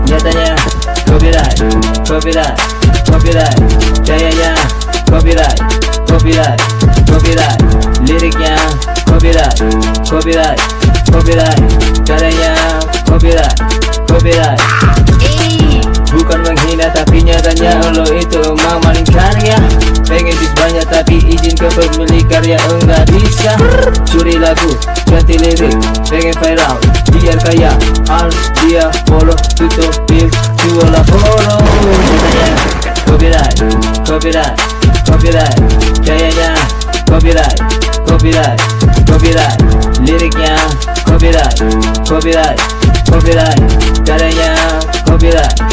nyatanya copyright, copyright, copyright, gayanya copyright, copyright, copyright, liriknya copyright, copyright, copyright, caranya copyright, copyright. Bukan menghina tapi nyatanya lo itu maling karya. Pengen bis banyak tapi izin ke pemilik karya enggak bisa. Curi lagu, ganti lirik, pengen viral biar kaya. Dia follow, tutup pil, jual follow. Nyatanya copyright, copyright, copyright, gayanya copyright, copyright, copyright, liriknya copyright, copyright, copyright, caranya copyright.